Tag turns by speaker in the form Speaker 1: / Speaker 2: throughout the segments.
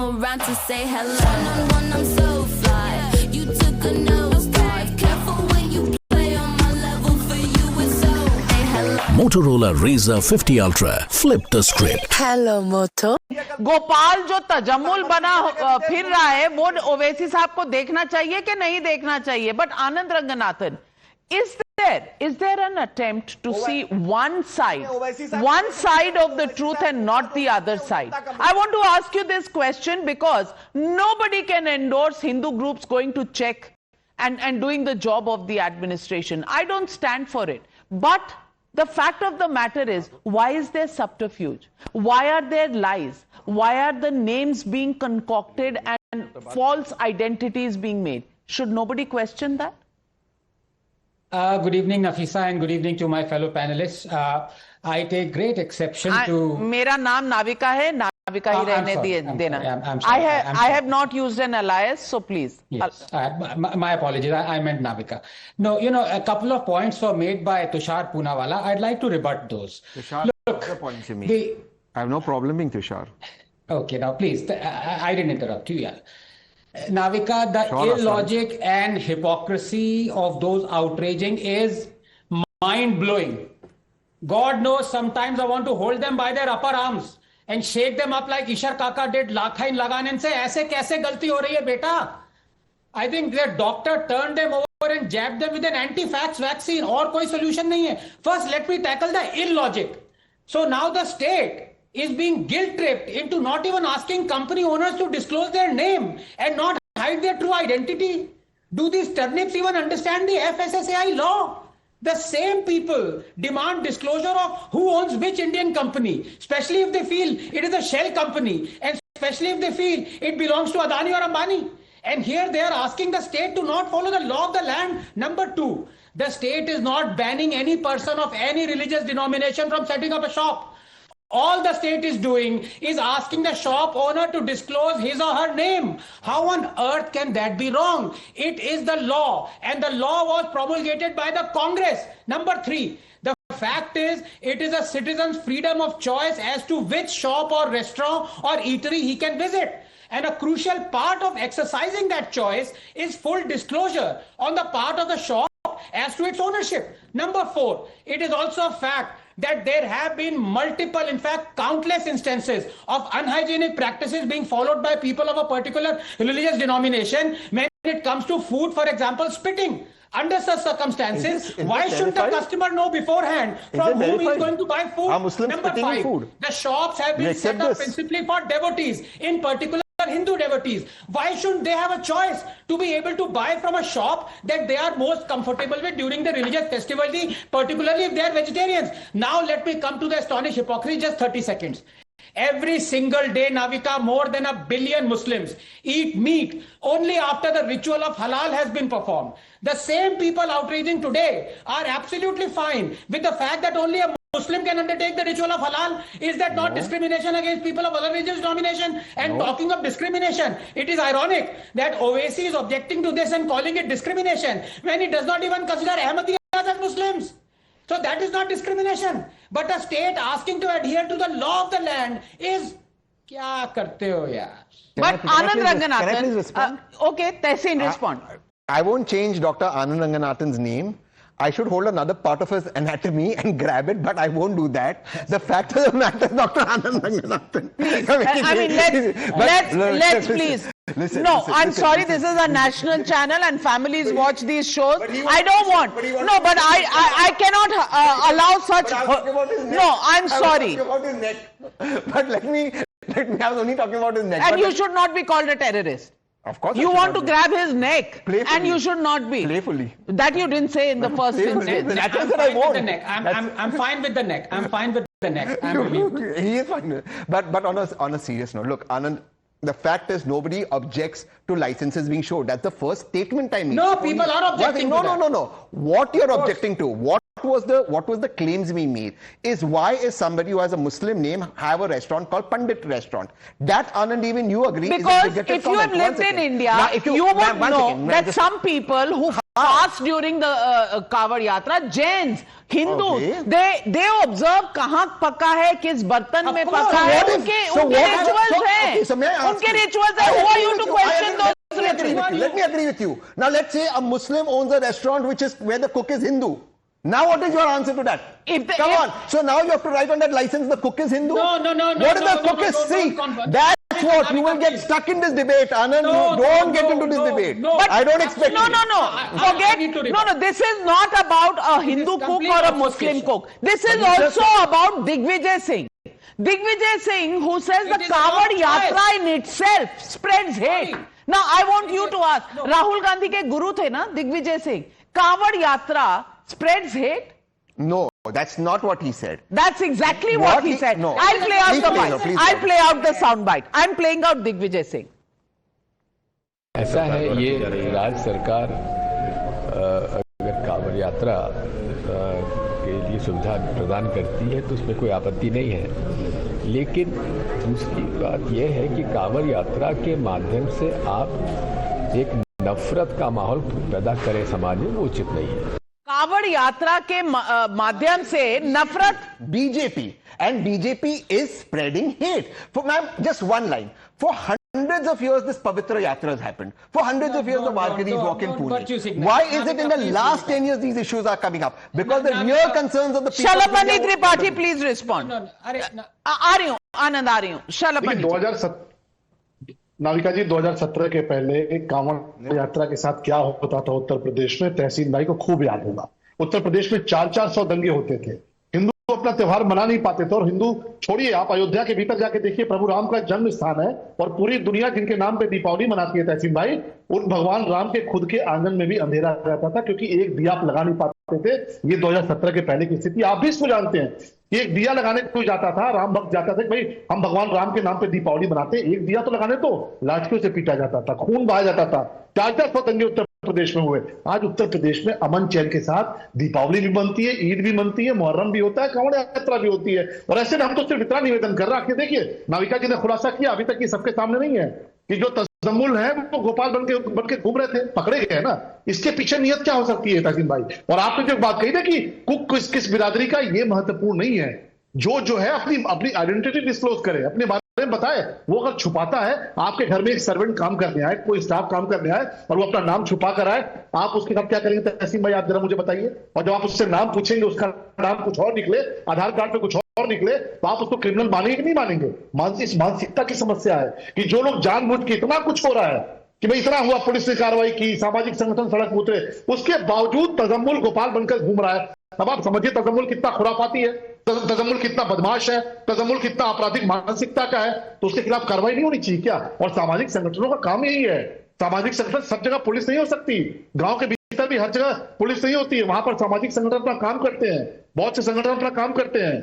Speaker 1: come around to say hello. One-on-one, I'm so fly. You took a nosedive. Careful when you play on my level. For you, it's so. Hey, hello.
Speaker 2: Motorola Razr 50 Ultra. Flip the script.
Speaker 3: Hello Moto.
Speaker 4: Gopal जो तजम्मुल बना फिर रहा है वो ओवैसी साहब को देखना चाहिए कि नहीं देखना चाहिए? But Anand Ranganathan, is there an attempt to see one side of the truth and not the other side? I want to ask you this question because nobody can endorse Hindu groups going to check and doing the job of the administration. I don't stand for it. But the fact of the matter is, why is there subterfuge? Why are there lies? Why are the names being concocted and false identities being made? Should nobody question that?
Speaker 5: Good evening, Nafisa, and good evening to my fellow panelists. I take great exception to...
Speaker 4: मेरा नाम नाविका है, नाविका ही रहने देना. I have not used an alias, so please.
Speaker 5: Yes, my apologies. I meant Navika. No, a couple of points were made by Tushar Poonawalla. I'd like to rebut those.
Speaker 6: Tushar, look, the points you made. I have no problem being Tushar.
Speaker 5: Okay, now please, I didn't interrupt you. Yeah. Navika, the illogic and hypocrisy of those outraging is mind-blowing. God knows sometimes I want to hold them by their upper arms and shake them up like Ishar Kaka did Lakhain Laganen and say, "Aise kaise galti ho rahi hai, beta?" I think their doctor turned them over and jabbed them with an anti-vax vaccine. Aur koi solution nahi hai. First, let me tackle the illogic. So now the state is being guilt-tripped into not even asking company owners to disclose their name and not hide their true identity. Do these turnips even understand the FSSAI law? The same people demand disclosure of who owns which Indian company, especially if they feel it is a shell company, and especially if they feel it belongs to Adani or Ambani. And here they are asking the state to not follow the law of the land. Number two, the state is not banning any person of any religious denomination from setting up a shop. All the state is doing is asking the shop owner to disclose his or her name. How on earth can that be wrong? It is the law, and the law was promulgated by the Congress. Number three, the fact is it is a citizen's freedom of choice as to which shop or restaurant or eatery he can visit. And a crucial part of exercising that choice is full disclosure on the part of the shop as to its ownership. Number four, it is also a fact that there have been multiple, in fact, countless instances of unhygienic practices being followed by people of a particular religious denomination when it comes to food, for example, spitting. Under such circumstances, why shouldn't the customer know beforehand from whom he is going to buy food? Number five, the shops have been set up principally for devotees, in particular Hindu devotees. Why shouldn't they have a choice to be able to buy from a shop that they are most comfortable with during the religious festivality, particularly if they are vegetarians? Now let me come to the astonished hypocrisy, just 30 seconds. Every single day, Navika, more than 1 billion Muslims eat meat only after the ritual of halal has been performed. The same people outraging today are absolutely fine with the fact that only a Muslim can undertake the ritual of halal. Is that not discrimination against people of other religious denomination? And talking of discrimination, it is ironic that Owaisi is objecting to this and calling it discrimination when he does not even consider Ahmadiyas as Muslims. So that is not discrimination. But a state asking to adhere to the law of the land is kya karte ho yaar?
Speaker 4: But Anand Ranganathan, okay, Tehseen, respond.
Speaker 6: I won't change Dr. Anand Ranganathan's name. I should hold another part of his anatomy and grab it, but I won't do that. The fact of the matter, Dr. Anand Ranganathan.
Speaker 4: Please, I mean, let's please. I'm sorry, this is a national channel and families watch these shows. I don't want. No, but I cannot allow such. No, I'm sorry.
Speaker 6: But let me, I was only talking about his neck.
Speaker 4: And you should not be called a terrorist.
Speaker 6: Of course.
Speaker 4: You want to grab his neck,
Speaker 6: playfully.
Speaker 4: And you should not be.
Speaker 6: Playfully.
Speaker 4: That you didn't say in the first instance.
Speaker 5: I'm fine with the neck. I'm fine with the neck.
Speaker 6: He is fine. But on a serious note, look, Anand, the fact is nobody objects to licenses being showed. That's the first statement I made.
Speaker 5: No, people are objecting to that.
Speaker 6: No. What you're objecting to, what was the claims being made is why is somebody who has a Muslim name have a restaurant called Pandit Restaurant? That, Anand, even you agree.
Speaker 4: Because if you have lived in India, now, you would know that some people who fast during the Kawad Yatra, Jains, Hindus, they observe kahan paka hai, kis bartan mein paka hai, unke rituals hai.
Speaker 6: so may I ask
Speaker 4: उनके
Speaker 6: you?
Speaker 4: rituals are, who are you to question those rituals?
Speaker 6: Let me agree with you. Now let's say a Muslim owns a restaurant which is where the cook is Hindu. Now what is your answer to that? Come on. So now you have to write on that license the cook is Hindu?
Speaker 5: No.
Speaker 6: What if the cook is Sikh? That's what. You will get stuck in this debate, Anand. You don't get into this debate.
Speaker 4: But
Speaker 6: I don't expect
Speaker 4: no,
Speaker 6: you.
Speaker 4: no, no.
Speaker 5: I
Speaker 4: Forget.
Speaker 5: need to
Speaker 4: No, no. This is not about a Hindu cook
Speaker 5: complete
Speaker 4: or a Muslim
Speaker 5: obfuscation.
Speaker 4: cook. This is
Speaker 5: But it's
Speaker 4: also about Digvijay Singh. Digvijay Singh, who says the
Speaker 5: It is
Speaker 4: Kawad
Speaker 5: about
Speaker 4: Yatra in itself spreads hate.
Speaker 5: Sorry.
Speaker 4: Now I want you to ask. Rahul Gandhi के गुरु थे ना Digvijay Singh. Kawad Yatra spreads hate.
Speaker 6: No, that's not what he said.
Speaker 4: That's exactly what he said.
Speaker 6: No.
Speaker 4: I'll play out
Speaker 6: Please
Speaker 4: the
Speaker 6: play,
Speaker 4: bite.
Speaker 6: no, please
Speaker 4: I'll
Speaker 6: play.
Speaker 4: play out the sound bite. I'm playing out Digvijay Singh.
Speaker 3: ऐसा है, ये राज्य सरकार अगर कांवड़ यात्रा के लिए सुविधा प्रदान करती है तो उसमें कोई आपत्ति नहीं है, लेकिन दूसरी बात यह है कि कांवड़ यात्रा के माध्यम से आप एक नफरत का माहौल पैदा करें समाज में, वो उचित नहीं है।
Speaker 4: कावड़ यात्रा के माध्यम से नफरत
Speaker 6: BJP and BJP is spreading hate. For ma'am, just one line. For hundreds of years, this Pavitra Yatra has happened. For hundreds of years, the Warkadis walk in
Speaker 5: don't virtue
Speaker 6: Pune.
Speaker 5: signal.
Speaker 6: Why is it in the
Speaker 5: Please
Speaker 6: last
Speaker 5: signal.
Speaker 6: 10 years these issues are coming up? Because the real concerns of the people.
Speaker 4: Shalpani Tripathi please respond आ रही हूँ आनंद आ रही हूँ
Speaker 7: देखिए
Speaker 4: शलपनी
Speaker 7: 2007 नाविका जी 2017 के पहले एक कांवड़ यात्रा के साथ क्या होता था उत्तर प्रदेश में, तहसीन भाई को खूब याद होगा। उत्तर प्रदेश में 400 दंगे होते थे, हिंदू अपना त्योहार मना नहीं पाते थे। और हिंदू छोड़िए, आप अयोध्या के भीतर जाके देखिए, प्रभु राम का जन्म स्थान है और पूरी दुनिया जिनके नाम पे दीपावली मनाती है तहसीन भाई, उन भगवान राम के खुद के आंगन में भी अंधेरा रहता था क्योंकि एक दिया आप लगा नहीं पाते थे। ये 2017 के पहले की स्थिति आप भी इसको जानते हैं। एक दिया लगाने कोई जाता था, राम भक्त जाता था, भाई हम भगवान राम के नाम पे दीपावली मनाते हैं, एक दिया तो लगाने, तो लाठियों से पीटा जाता था, खून बहाया जाता था। 400 दंगे उत्तर प्रदेश में हुए। आज उत्तर प्रदेश में अमन चैन के साथ दीपावली भी बनती है, ईद भी बनती है, मुहर्रम भी होता है, कांवड़ यात्रा भी होती है। और ऐसे में हम तो सिर्फ इतना निवेदन कर रहा कि देखिए नाविका जी ने खुलासा किया, अभी तक ये सबके सामने नहीं है कि जो तजम्मुल है वो गोपाल बन के घूम रहे थे, पकड़े गए ना। इसके पीछे नियत क्या हो सकती है तहसीन भाई? और आपने जो बात कही ना कि कुक किस बिरादरी का, ये महत्वपूर्ण नहीं है। जो है अपनी आइडेंटिटी डिस्क्लोज करे, अपने बारे में बताए। वो अगर छुपाता है, आपके घर में एक सर्वेंट काम करने आए, कोई स्टाफ काम करने आए और वो अपना नाम छुपा कर आए, आप उसके साथ क्या करेंगे तहसीन भाई? आप जरा मुझे बताइए। और जब आप उससे नाम पूछेंगे, उसका नाम कुछ और निकले, आधार कार्ड पे कुछ और निकले, तो आप उसको क्रिमिनल मानेंगे कि नहीं मानेंगे? इस मानसिकता की समस्या है कि जो लोग जानबूझ के, इतना कुछ हो रहा है कि भाई इतना हुआ, पुलिस ने कार्रवाई की, सामाजिक संगठन सड़क उतरे, उसके बावजूद तजम्मुल गोपाल बनकर घूम रहा है। अब आप समझिए तजम्मुल कितना खुराफाती है, तजम्मुल कितना बदमाश है, तजम्मुल कितना आपराधिक मानसिकता का है। तो उसके खिलाफ कार्रवाई नहीं होनी चाहिए क्या? और सामाजिक संगठनों का काम यही है। सामाजिक संगठन सब जगह पुलिस नहीं हो सकती, गांव के भीतर भी हर जगह पुलिस नहीं होती है, वहां पर सामाजिक संगठन अपना काम करते हैं, बहुत से संगठन अपना काम करते हैं।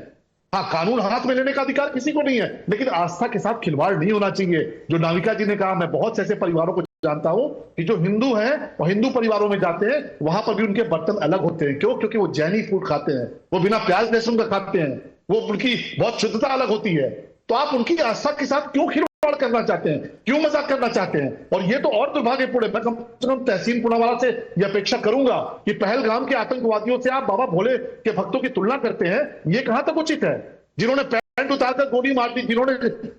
Speaker 7: हाँ, कानून हाथ में लेने का अधिकार किसी को नहीं है, लेकिन आस्था के साथ खिलवाड़ नहीं होना चाहिए। जो नाविका जी ने कहा, मैं बहुत से ऐसे परिवारों को जानता हूं कि जो हिंदू हैं और हिंदू परिवारों में जाते हैं, वहां पर भी उनके बर्तन अलग होते हैं। क्यों? क्योंकि वो जैनी फूड खाते हैं, वो बिना प्याज लहसुन का खाते हैं, वो उनकी बहुत शुद्धता अलग होती है। तो आप उनकी आस्था के साथ क्यों खिलवाड़ करना चाहते हैं, क्यों मजाक करना चाहते हैं? और ये तो और दुर्भाग्यपूर्ण है। मैं कम से कम तहसीन पुनावाला से यह अपेक्षा करूंगा कि पहलगाम के आतंकवादियों से आप बाबा भोले के भक्तों की तुलना करते हैं, ये कहां तक उचित है? जिन्होंने पैंट उतारकर गोली मार दी, जिन्होंने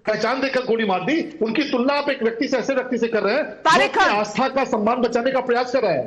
Speaker 7: पहचान देकर गोली मार दी, उनकी तुलना आप एक व्यक्ति से, ऐसे व्यक्ति से कर रहे हैं जो अपनी आस्था का सम्मान बचाने का प्रयास कर रहे हैं।